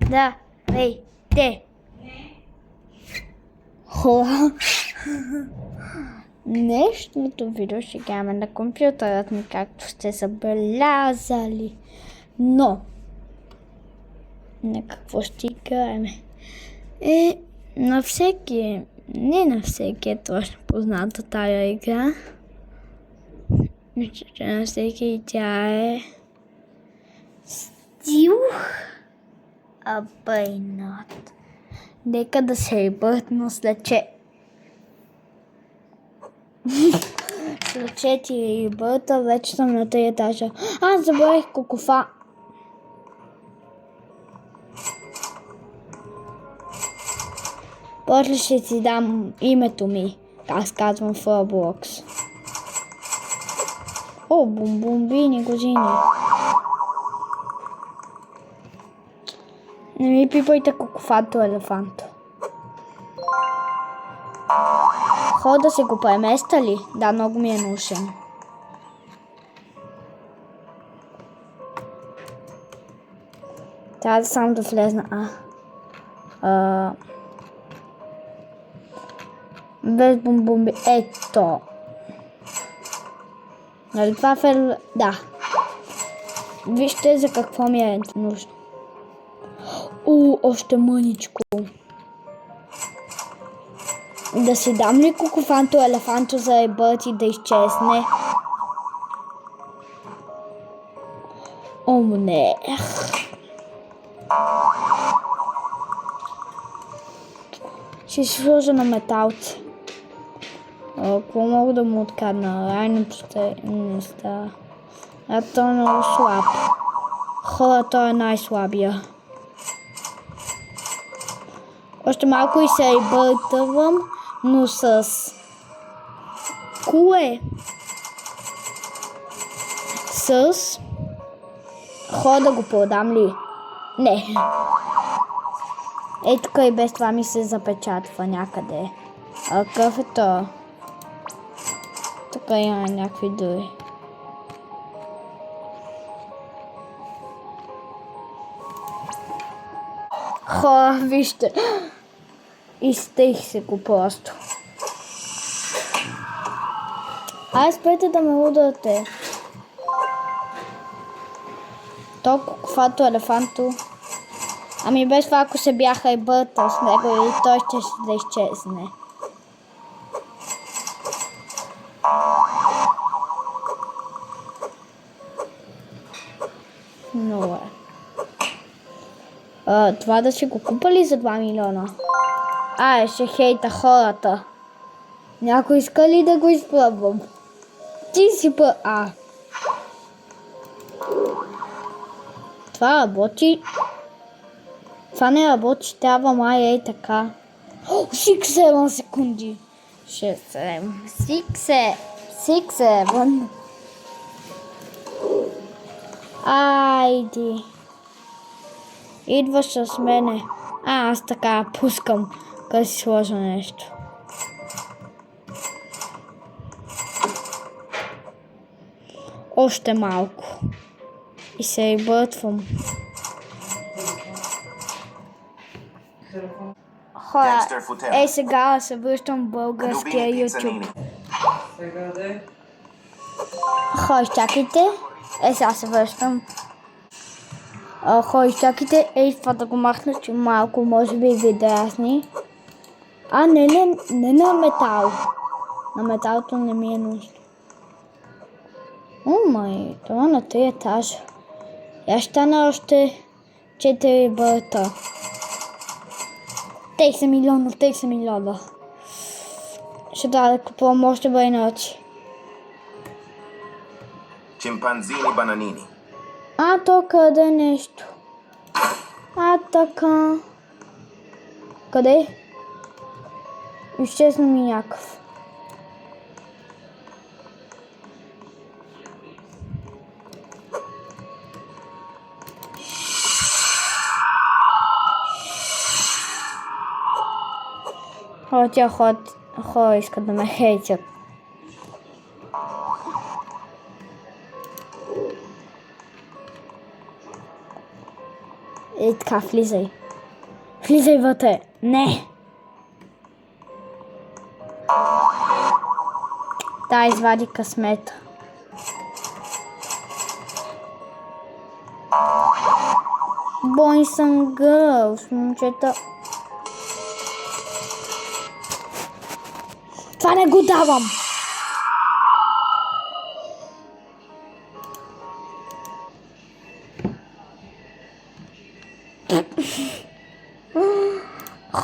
Здравейте! Хора! Днешното видео ще гледаме на компютърът ми, както сте забелязали. Но на какво ще играем? На всеки, не на всеки е точно позната тая игра. Мисля, че на всеки тя е Стил Абайнат. Нека да се бъдно след 4 бъдта, вече съм на 3 етажа. Забравих кокофа. После ще си дам името ми, аз казвам в Roblox. Бомбини години. Не ми пипайте кокофанто елефанто. Хора да се го преместа ли? Да, много ми е нужен. Трябва да само да влезна. Без бомбомби. Ето. Нали това е... Да. Вижте за какво ми е нужно. Още мъничко. Да си дам ли кокофанто елефанто за ебът и да изчезне? Не. Ще си сложа на металци. Какво мога да му откадна? Райното не става. Той е много слаб. Хора, той е най-слабия. Още малко и се ебъртвам, но с... Кое? С... Хора да го продам ли? Не. Ей, тук и без това ми се запечатва някъде. Какъв е то? Тук има някакви дури. Хора, вижте. Изтех се го просто. Спрете да ме ударите. Толкова кокофанто елефанто. Без това, ако се бяха и бъртал с него и той ще да изчезне. Много е. Това да си го купали за 2 милиона? Ще хейта хората. Някой иска ли да го изпробвам? Ти си Това работи. Това не работи, трябва май така. 6-7 секунди. 6-7. Айди. Идваш с мене. Аз така пускам, като си сложа нещо. Още малко. И се избъртвам. Хора, сега се връщам в българския YouTube. Хора, изчакайте. Сега се връщам. Хора, изчакайте. Това да го махна, че малко може би ви дразни. Не на метал. На металото не ми е нужно. Това на 3 етажа. Я ще стана още 4 бърта. 30 милиона. Ще трябва да купувам още байнаци. Чимпанзини бананини. То къде е нещо? Така. Къде? Изчезна ми някакъв. Тя хора искат да ме хейтят. И така, влизай. Влизай вътре. Не! Да, извади късмета. Boys and girls, момчета. Това не го давам!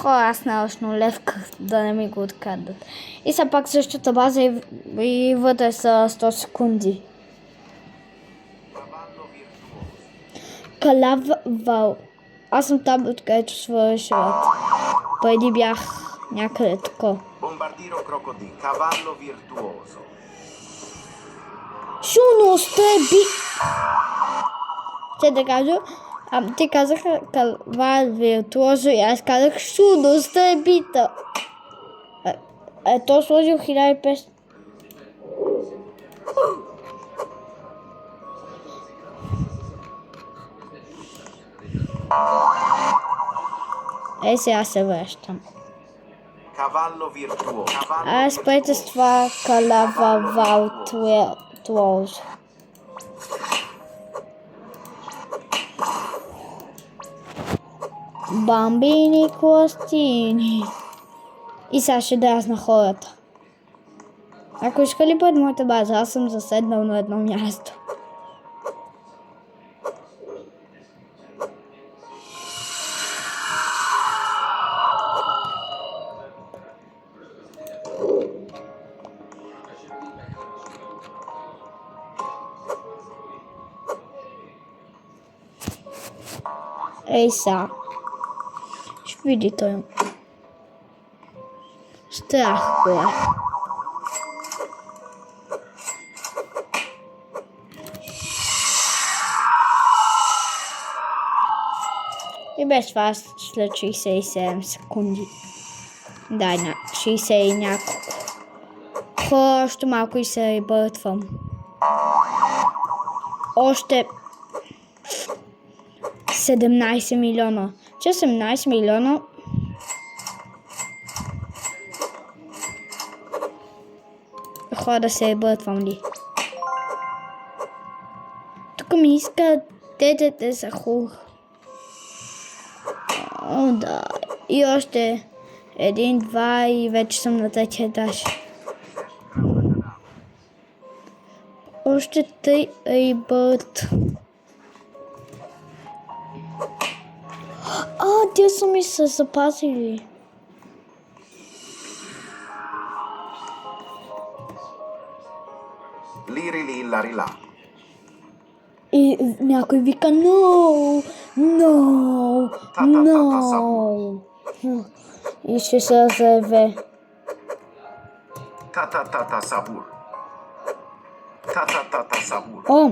Аз нарочно левках да не ми го открадат. И все пак същата база и вътре са 100 секунди. Калавал. Аз съм там, откъдето свършват. Преди бях някъде тако. Bombardiro crocodilo. Cavallo virtuoso. Шуно стъби! Те да кажа, те казаха калавал виртуозо и аз казах шуно стъбита. То сложил 1500. Сега се връщам. Cavallo virtuoso. Аз спрете с това калавал виртуозо. Бамбини кластини. И сега ще дразна хората. Ако искали пред моята база, аз съм заседнал на едно място. Ей са. Ще види той. Страх го е. И без това след 67 секунди. Дай на 60 и няколко. Още малко и се ребъртвам. Още 17 милиона. Че 18 милиона. Хора да се ребъртвам ли? Тук ми иска детете за хух. О, да. И още 1-2 и вече съм на третия етаж. Още 3 ребърт. Те са ми се запазили. Liri larila. И някой вика no, no, no. И ще се заяве. Та сабур. Та сабур. О,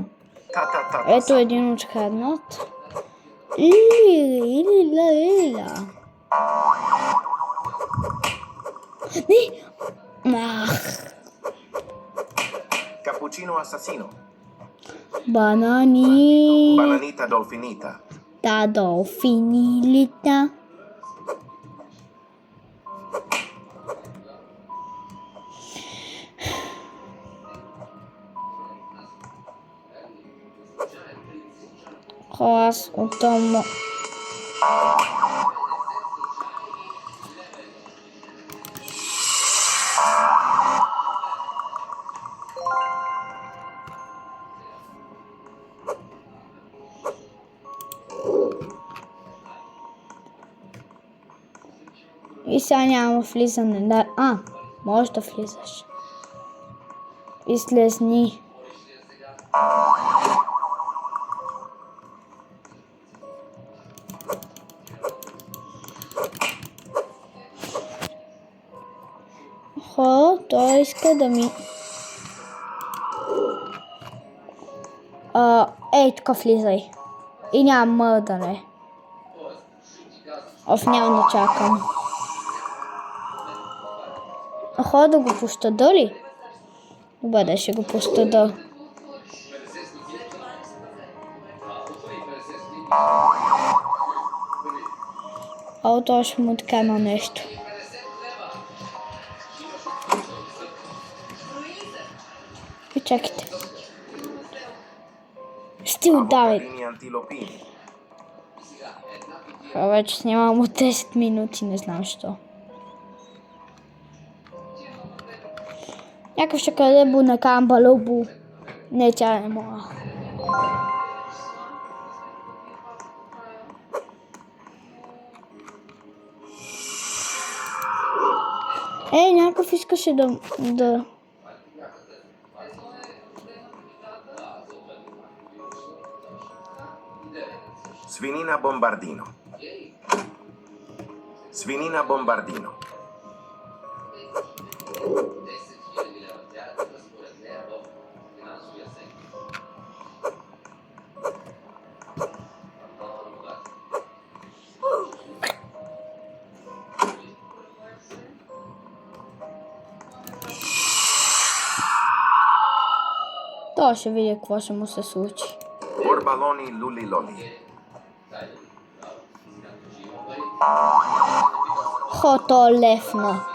Та ето един откраднат. Лила. Не! Ах. Cappuccino assassino. Банани. Bananita dolfinita. Та долфинилита. Аз от дома. И сега няма влизане. Да. Може да влизаш. Излезни. Той иска да ми... Ей, тук влизай. И няма мърдане. Няма да чакам. Да го пощада ли? Добре, ще го пощада. още му откана нещо. И чакайте. Стил, давай. Avocadini antilopini. Вече снимам от 10 минути, не знам що. Някакъв шоколебо на камбалобо. Не, тя не мога. Някакъв искаше да... Svinina bombardino. Svinina bombardino. То ще видя какво ще му се случи. Borbaloni luliloli. То лефна.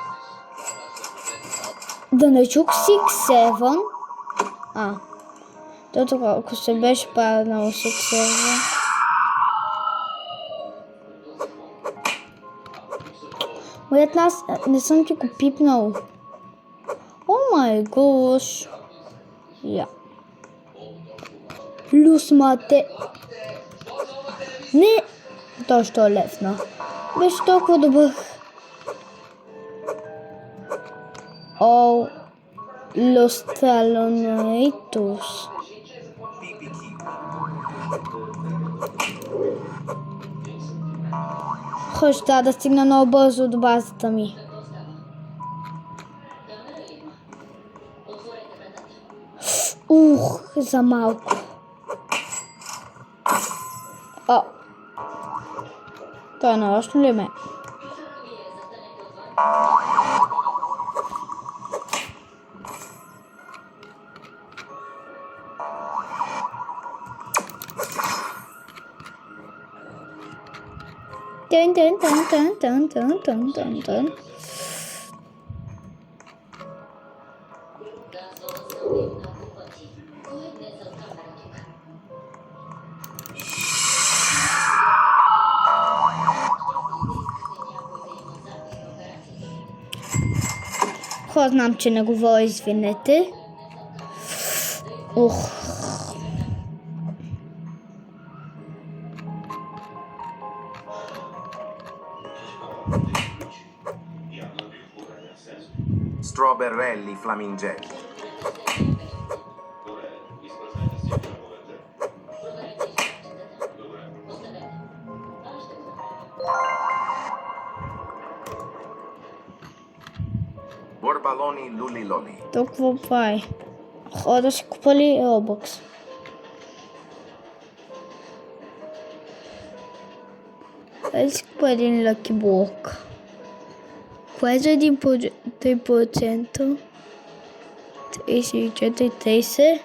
Да не чук 6-7. То тук, ако се беше паднал 6-7. Моят нас, не съм ти го пипнал. О май гош. Я. Люсмате. Не. Точно лефна. Беше толкова добър. О, Los Talonaitos. Pipiki. Трябва да стигна много бързо до базата ми. За малко. Той нарочно ли ме? Тън. Знам, че не говоря, извинете. Strawberrelli flamingelli. Borbaloni luliloli. Толкова пай. Да си купали Robux. Да си купа един Lucky Block. Кое е за 3%? 34-30.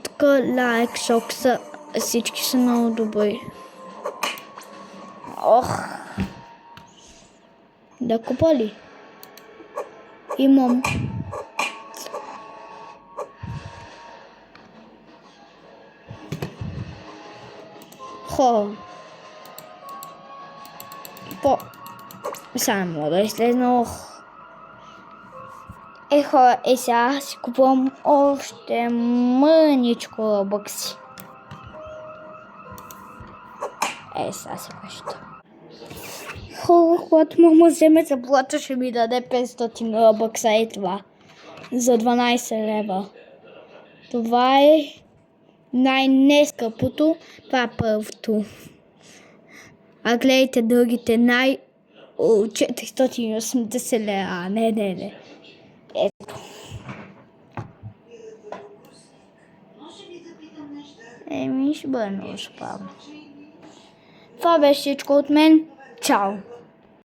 Тук лайк, шок са. Всички са много добри. Да купа ли? Имам. Сега не мога да излезна. Хора, сега си купувам още мъничко Robux. Сега си нещо. Когато мама вземе заплата, ще ми даде 500 Robux, това. За 12 лева. Това е най-нескъпото. Това е първото. А гледайте другите 480 лева. Не. Ето. Ще бъде много забавно. Това беше всичко от мен. Чао!